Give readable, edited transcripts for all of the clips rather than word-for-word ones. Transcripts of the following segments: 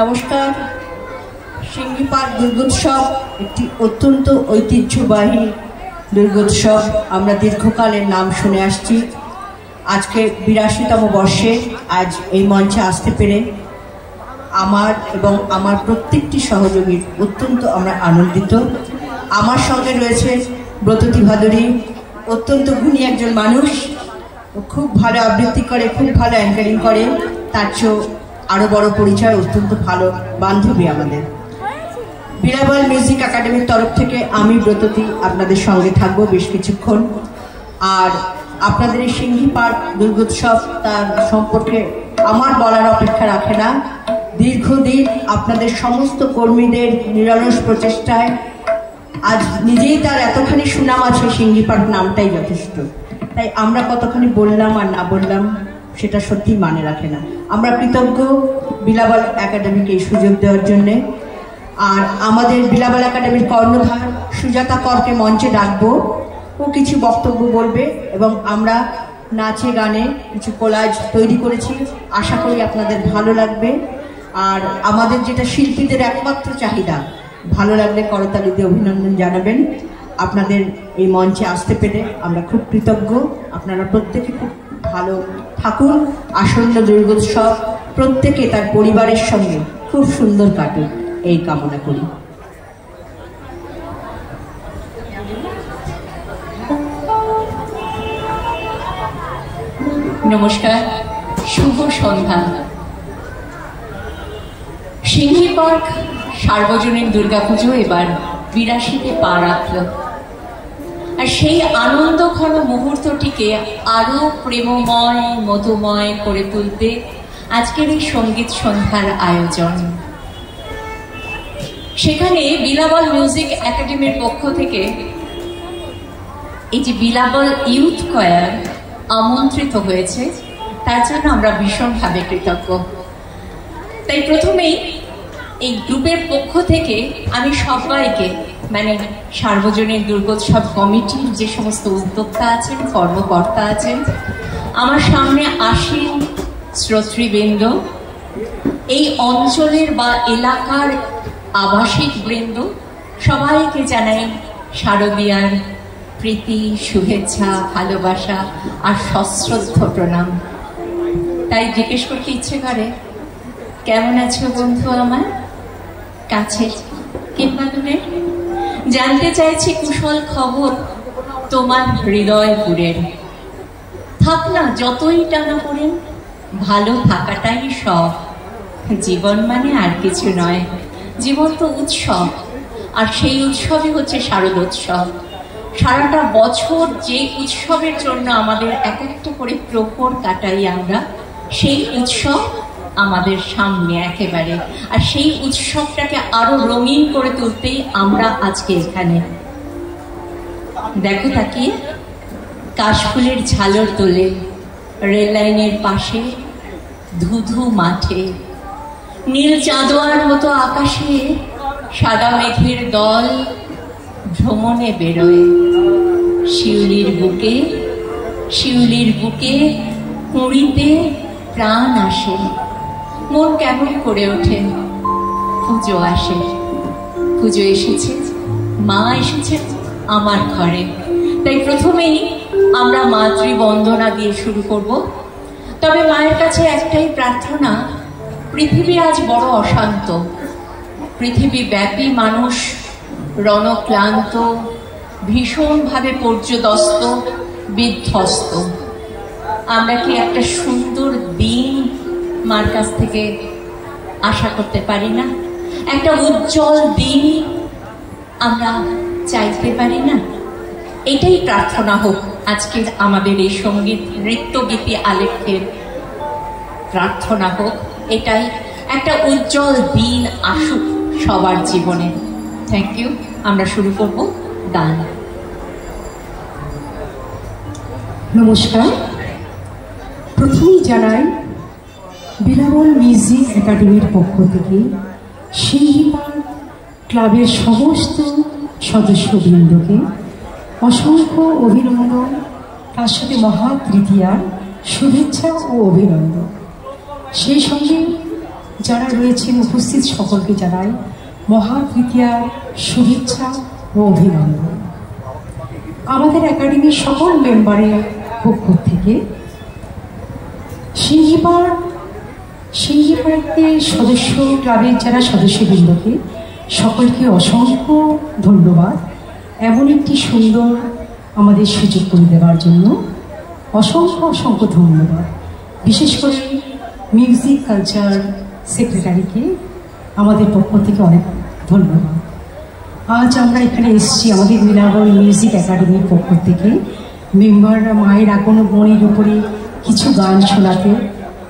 নমস্কার। সিঙ্গি পার্ক দুর্গোৎসব একটি অত্যন্ত ঐতিহ্যবাহী দুর্গোৎসব। আমরা দীর্ঘকালের নাম শুনে আসছি। আজকে ৮২তম বর্ষে আজ এই মঞ্চে আসতে পেরে আমার এবং আমার প্রত্যেকটি সহযোগীর অত্যন্ত আমরা আনন্দিত। আমার সঙ্গে রয়েছে ব্রততী ভাদুরী, অত্যন্ত গুণী একজন মানুষ, খুব ভালো আবৃত্তি করে, খুব ভালো অ্যাঙ্কারিং করে। তার চেয়েও আরও বড় পরিচয়, অত্যন্ত ভালো বান্ধবী আমাদের। বিলাবল মিউজিক একাডেমির তরফ থেকে আমি ব্রততী আপনাদের সঙ্গে থাকবো বেশ কিছুক্ষণ। আর আপনাদের এই সিঙ্গি পার্ক দুর্গোৎসব তার সম্পর্কে আমার বলার অপেক্ষা রাখে না। দীর্ঘদিন আপনাদের সমস্ত কর্মীদের নিরলস প্রচেষ্টায় আজ নিজেই তার এতখানি সুনাম আছে, সিঙ্গি পার্ক নামটাই যথেষ্ট। তাই আমরা কতখানি বললাম আর না বললাম সেটা সত্যিই মানে রাখে না। আমরা কৃতজ্ঞ বিলাবল একাডেমিকে এই সুযোগ দেওয়ার জন্যে। আর আমাদের বিলাবল একাডেমির কর্ণধার সুজাতা করকে মঞ্চে ডাকবো, ও কিছু বক্তব্য বলবে এবং আমরা নাচে গানে কিছু কোলাজ তৈরি করেছি, আশা করি আপনাদের ভালো লাগবে। আর আমাদের যেটা শিল্পীদের একমাত্র চাহিদা, ভালো লাগলে করতালি দিয়ে অভিনন্দন জানাবেন। আপনাদের এই মঞ্চে আসতে পেরে আমরা খুব কৃতজ্ঞ। আপনারা প্রত্যেকে খুব ভালো থাকুন। আসন্ন দুর্গোৎসব প্রত্যেকে তার পরিবারের সঙ্গে খুব সুন্দর কাটুক এই কামনা করি। নমস্কার, শুভ সন্ধ্যা। সিঙ্গি পার্ক সার্বজনীন দুর্গাপুজো এবার ৮২তে পা রাখল। আর সেই আনন্দঘন মুহূর্তটিকে আরো প্রেমময় মধুময় করে তুলতে আজকের এই সঙ্গীত সন্ধ্যার আয়োজন। সেখানে বিলাবল মিউজিক একাডেমির পক্ষ থেকে এই যে বিলাবল ইউথ কয়ার আমন্ত্রিত হয়েছে, তার জন্য আমরা ভীষণভাবে কৃতজ্ঞ। তাই প্রথমেই এই গ্রুপের পক্ষ থেকে আমি সবাইকে, মানে সার্বজনীন দুর্গোৎসব কমিটির যে সমস্ত উদ্যোক্তা আছেন, কর্মকর্তা আছেন, আমার সামনে আসীন শ্রোতৃবৃন্দ, এই অঞ্চলের বা এলাকার আবাসিক বৃন্দ, সবাইকে জানাই শারদীয়ার প্রীতি, শুভেচ্ছা, ভালোবাসা আর সশ্রদ্ধ প্রণাম। তাই জিজ্ঞেস করতে ইচ্ছে করে, কেমন আছো বন্ধু আমার, কাছে কিংবা দূরে? জানতে চাইছি কুশল খবর তোমার হৃদয়পুরের। থাক না যতই টানা পড়েন, ভালো থাকাটাই সব। জীবন মানে আর কিছু নয়, জীবন তো উৎসব, আর সেই উৎসবই হচ্ছে শারদোৎসব। সারাটা বছর যে উৎসবের জন্য আমাদের এক একটা করে প্রহর কাটাই আমরা, সেই উৎসব আমাদের সামনে একেবারে। আর সেই উৎসবটাকে আরো রঙিন করে তুলতেই আমরা আজকে এখানে। দেখো তাকিয়ে, কাশফুলের ঝালর তোলে রেল লাইনের পাশে, ধুধু মাঠে, নীল চাঁদোয়ার মতো আকাশে সাদা মেঘের দল ভ্রমণে বেরোয়। শিউলির বুকে, শিউলির বুকে কুঁড়িতে প্রাণ আসে, মন কেমন করে ওঠে। পুজো আসে, পুজো এসেছে, মা এসেছে আমার ঘরে। তাই প্রথমেই আমরা মাতৃবন্দনা দিয়ে শুরু করব। তবে মায়ের কাছে একটাই প্রার্থনা, পৃথিবী আজ বড় অশান্ত, পৃথিবী ব্যাপী মানুষ রণক্লান্ত, ভীষণভাবে পর্যদস্ত, বিধ্বস্ত। আমরা কি একটা সুন্দর দিন মার কাছ থেকে আশা করতে পারি না? একটা উজ্জ্বল দিন আমরা চাইতে পারি না? এটাই প্রার্থনা হোক আজকের আমাদের এই সঙ্গীত নৃত্য গীতি আলেখ্যের প্রার্থনা হোক এটাই, একটা উজ্জ্বল দিন আসুক সবার জীবনে। Thank you. আমরা শুরু করব গান। নমস্কার। প্রথমেই জানাই বিলাবল মিউজিক একাডেমির পক্ষ থেকে সিঙ্গি পার্ক ক্লাবের সমস্ত সদস্যবৃন্দকে অসংখ্য অভিনন্দন, তার সাথে মহা তৃতীয়ার শুভেচ্ছা ও অভিনন্দন। সেই সঙ্গে যারা রয়েছেন উপস্থিত সকলকে জানাই মহাতৃতীয়ার শুভেচ্ছা ও অভিনন্দন। আমাদের একাডেমির সকল মেম্বারের পক্ষ থেকে সিংহীপাড়াতে সদস্য ক্লাবের যারা সদস্যবৃন্দকে সকলকে অসংখ্য ধন্যবাদ এমন একটি সুন্দর আমাদের সুযোগ করে দেওয়ার জন্য। অসংখ্য ধন্যবাদ। বিশেষ করে মিউজিক কালচার সেক্রেটারিকে আমাদের পক্ষ থেকে অনেক ধন্যবাদ। আজ আমরা এখানে এসেছি আমাদের বিলাবল মিউজিক একাডেমির পক্ষ থেকে মেম্বাররা মায়ের আগমনের উপরে কিছু গান শোনাতে,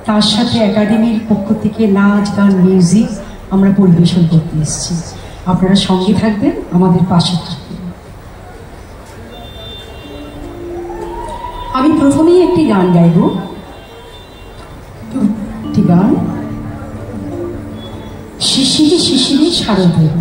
তার সাথে একাডেমির পক্ষ থেকে নাচ গান মিউজিক আমরা পরিবেশন করতে এসেছি। আপনারা সঙ্গে থাকবেন, আমাদের পাশে থাকবেন। আমি প্রথমেই একটি গান গাইব, একটি গান শিশিরে শিশিরে শারদীয়।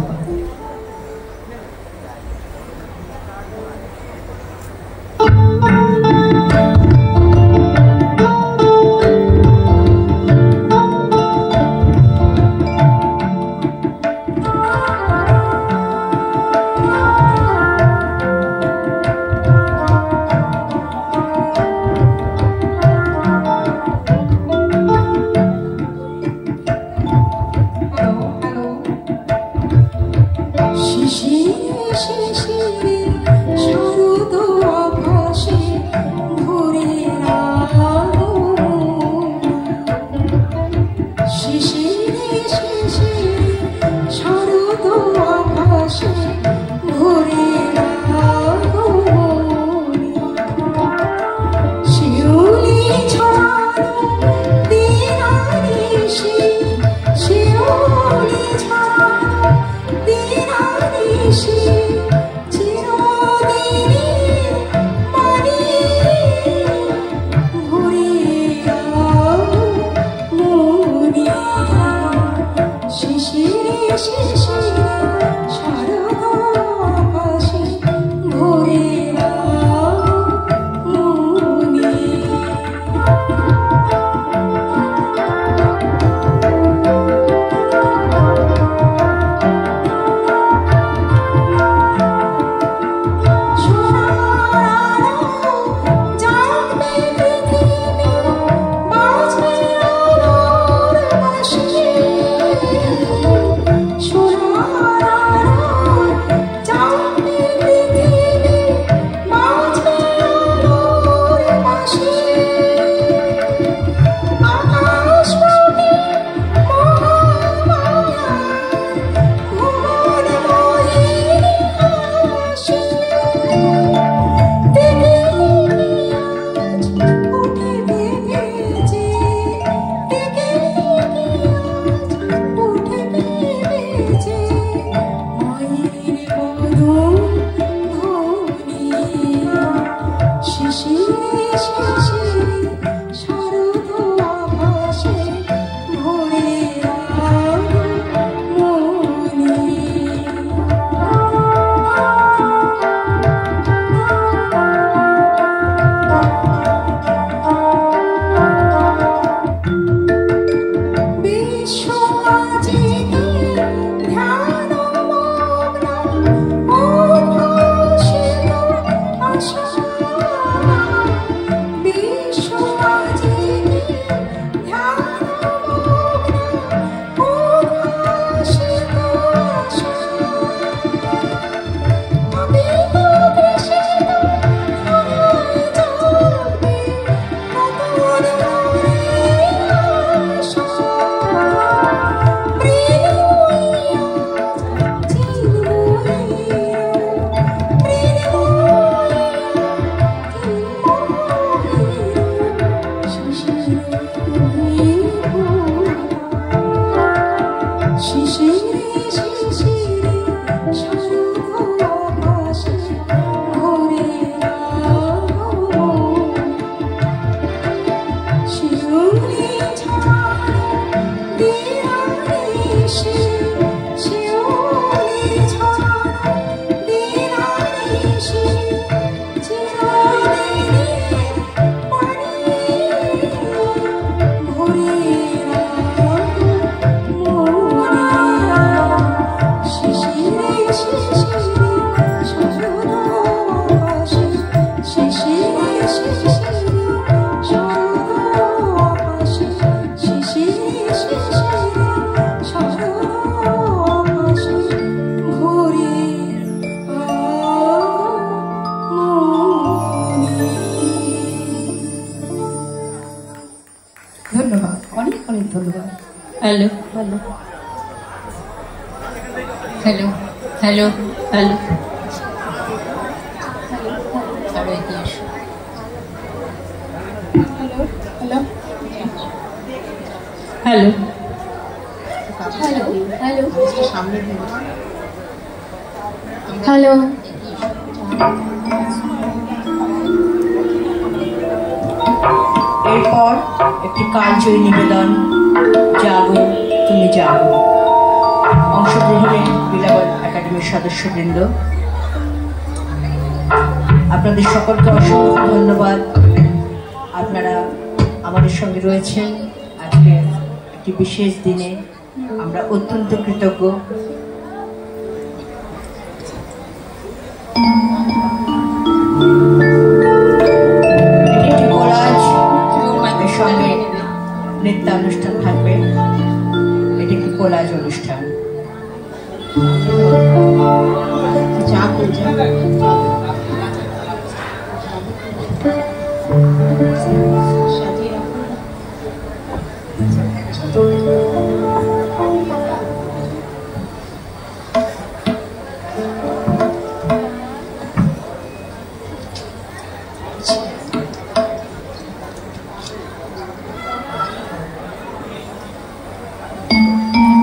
ঘুরে ধন্যবাদ, অনেক অনেক ধন্যবাদ। Hello hello hello hello hello hello hello hello এরপর একটি কালজয়ী নিবেদন, জাগো তুমি জাগো। অংশগ্রহণে বিলাবল একাডেমির সদস্যবৃন্দ, আপনাদের সকলকে অসংখ্য ধন্যবাদ। আপনারা আমাদের সঙ্গে রয়েছেন আজকে একটি বিশেষ দিনে, আমরা অত্যন্ত কৃতজ্ঞ। একটি কোলাজ, এর সঙ্গে নৃত্যানুষ্ঠান থাকবে। এটি একটি কোলাজ অনুষ্ঠান।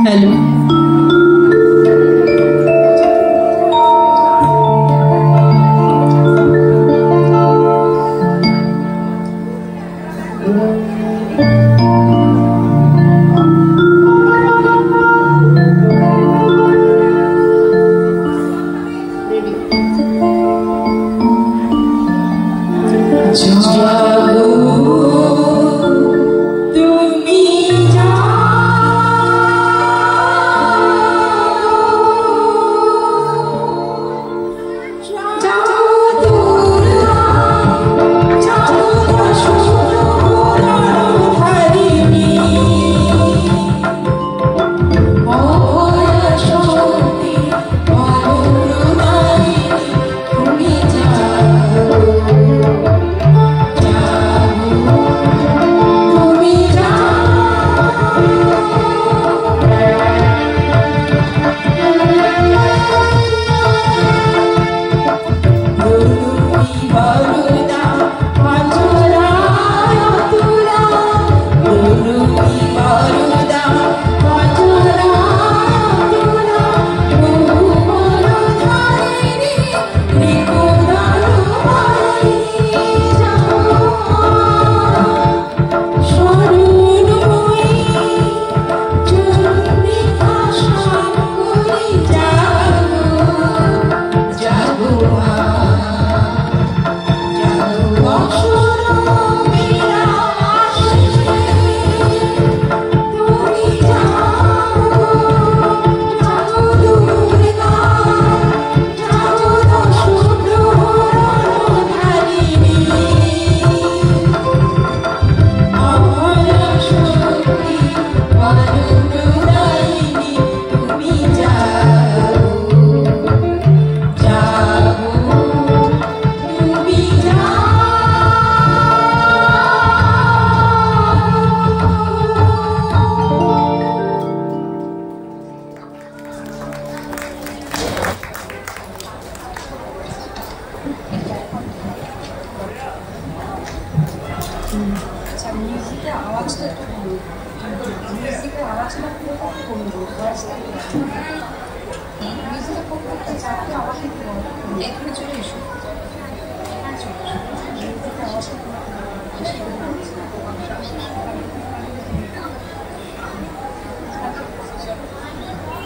হ্যালো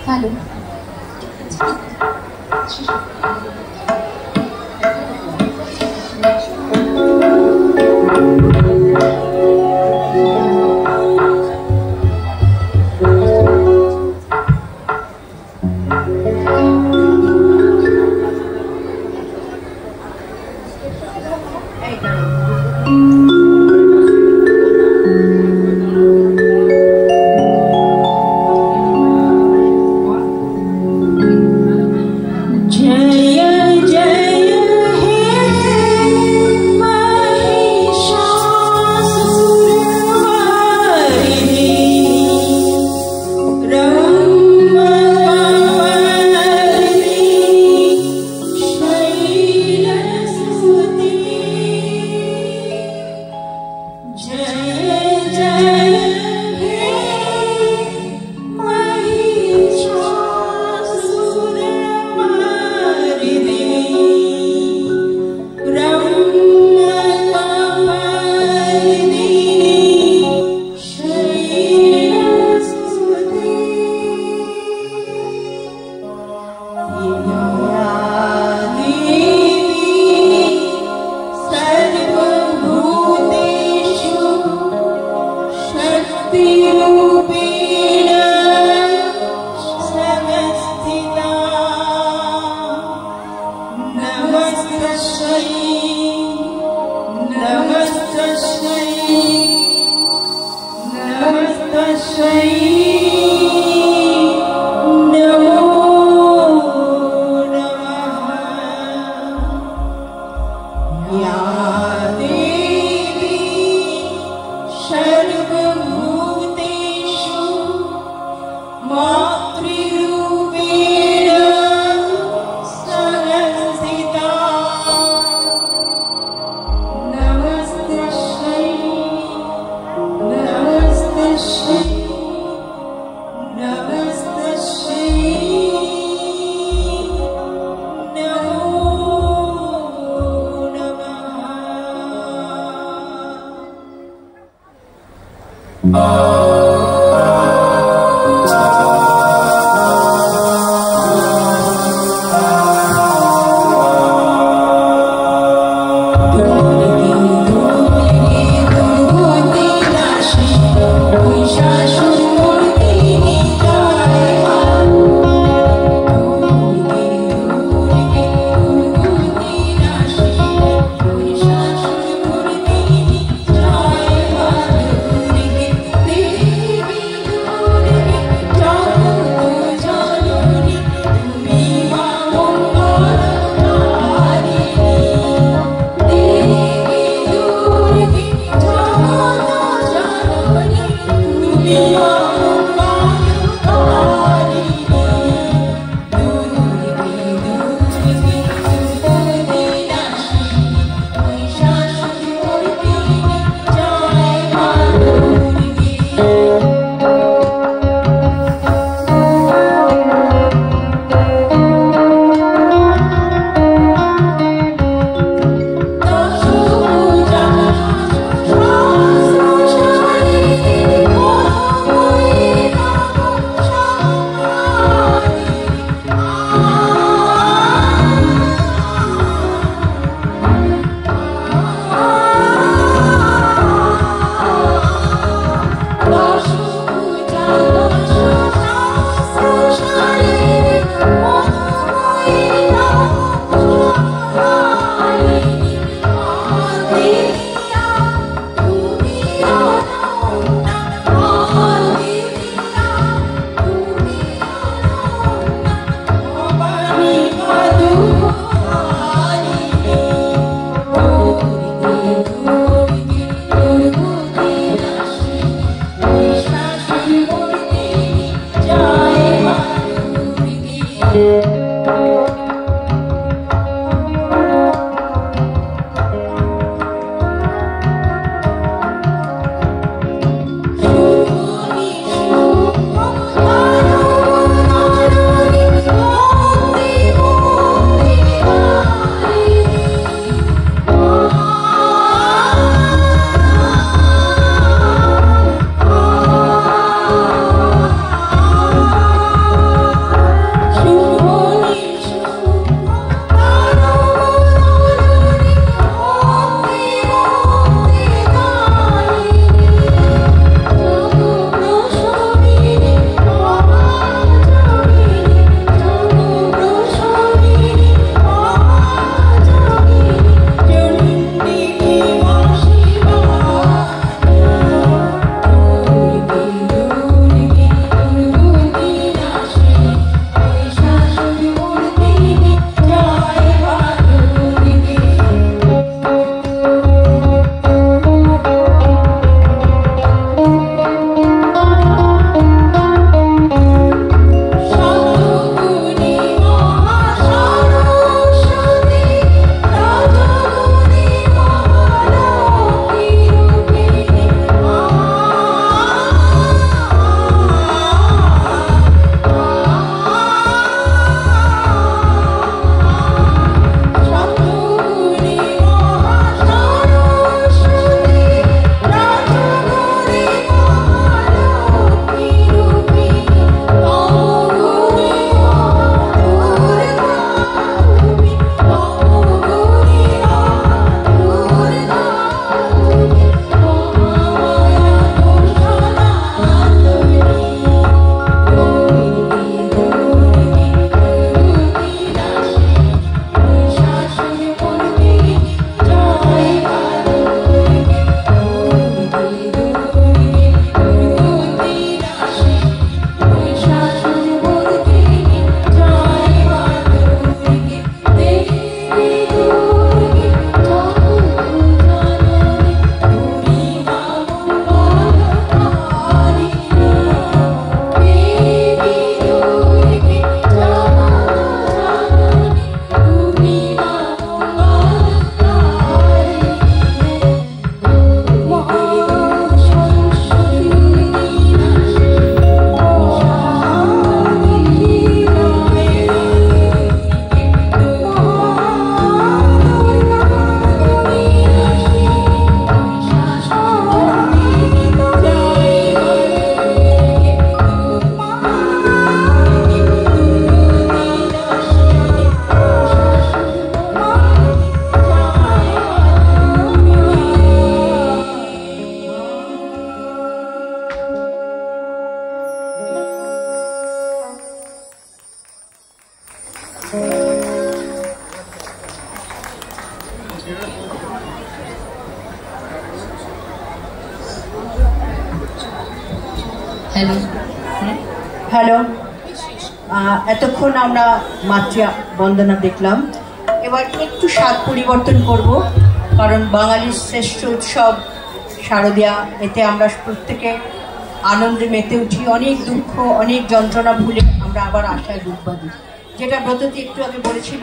হ্যালো जय Oh হ্যালো হ্যালো, এতক্ষণ আমরা মাতৃ বন্দনা দেখলাম। এবার একটু স্বাদ পরিবর্তন করব, কারণ বাঙালির শ্রেষ্ঠ উৎসব শারদীয়া, এতে আমরা প্রত্যেকে আনন্দে মেতে উঠি, অনেক দুঃখ অনেক যন্ত্রণা ভুলে আমরা আবার আশায় ডুব বাঁধি। যেটা ব্রততী একটু আগে বলেছিল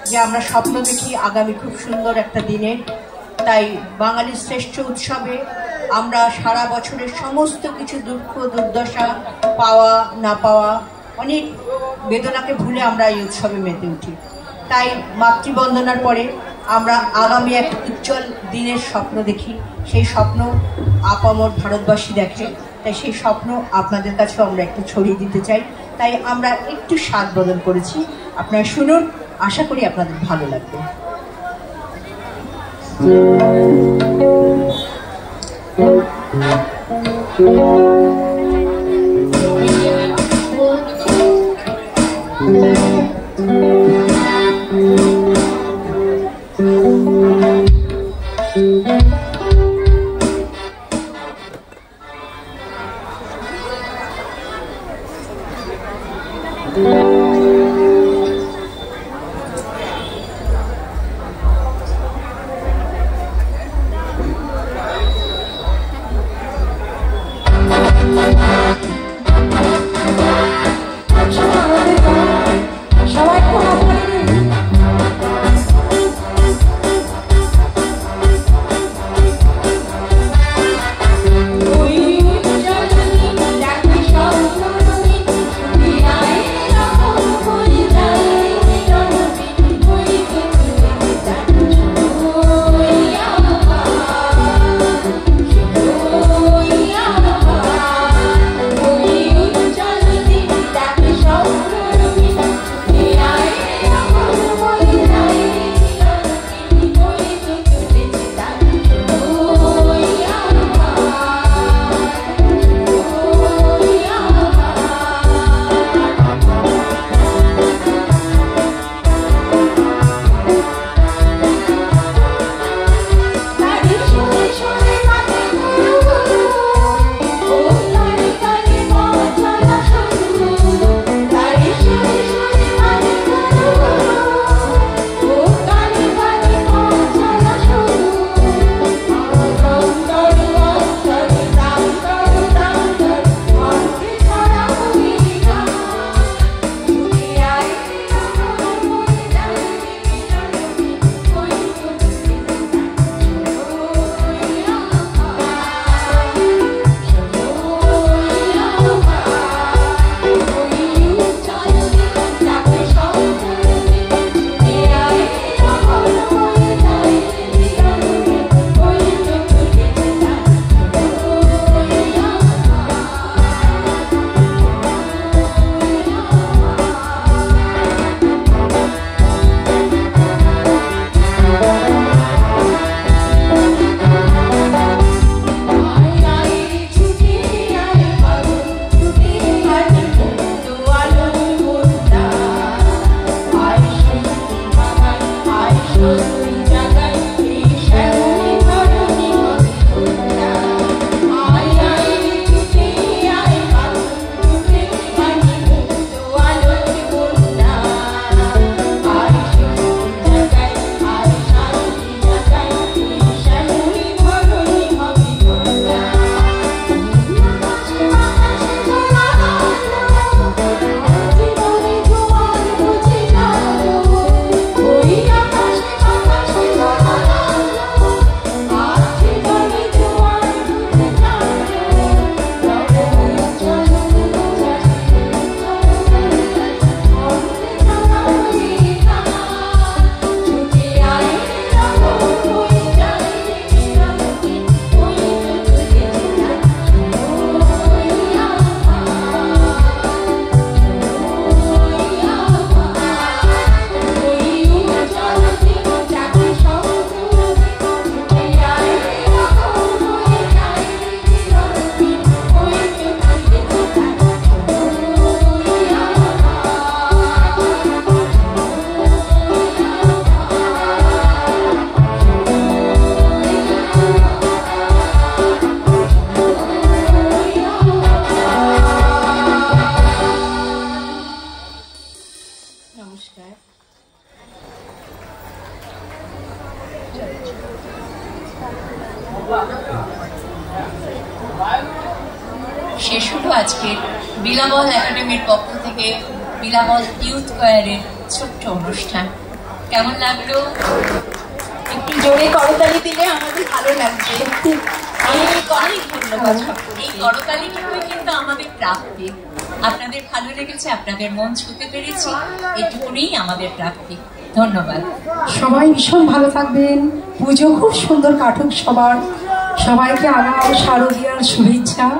যে আমরা স্বপ্ন দেখি আগামী খুব সুন্দর একটা দিনে। তাই বাঙালির শ্রেষ্ঠ উৎসবে আমরা সারা বছরের সমস্ত কিছু দুঃখ দুর্দশা, পাওয়া না পাওয়া, অনেক বেদনাকে ভুলে আমরা এই উৎসবে মেতে উঠি। তাই মাতৃবন্দনার পরে আমরা আগামী এক উজ্জ্বল দিনের স্বপ্ন দেখি, সেই স্বপ্ন আপামর ভারতবাসী দেখে। তাই সেই স্বপ্ন আপনাদের কাছেও আমরা একটু ছড়িয়ে দিতে চাই। তাই আমরা একটু স্বাদ বদল করেছি, আপনারা শুনুন, আশা করি আপনাদের ভালো লাগবে। আজকে বিলাবল একাডেমির পক্ষ থেকে বিলাবল ইউথ কোয়ারের ছোট্ট অনুষ্ঠান। কেমন লাগলো? একটু জোরে করতালি দিলে আমাদের ভালো লাগবে। অনেক ধন্যবাদ। এই করতালিটুকুই কিন্তু আমাদের প্রাপ্তি। আপনাদের ভালো লেগেছে, আপনাদের মন ছুঁতে পেরেছি, এটুকুনি আমাদের প্রাপ্তি। ধন্যবাদ। সবাই ভীষণ ভালো থাকবেন। পুজো খুব সুন্দর কাটুক সবার। সবাইকে আগাম শারদীয়ার শুভেচ্ছা।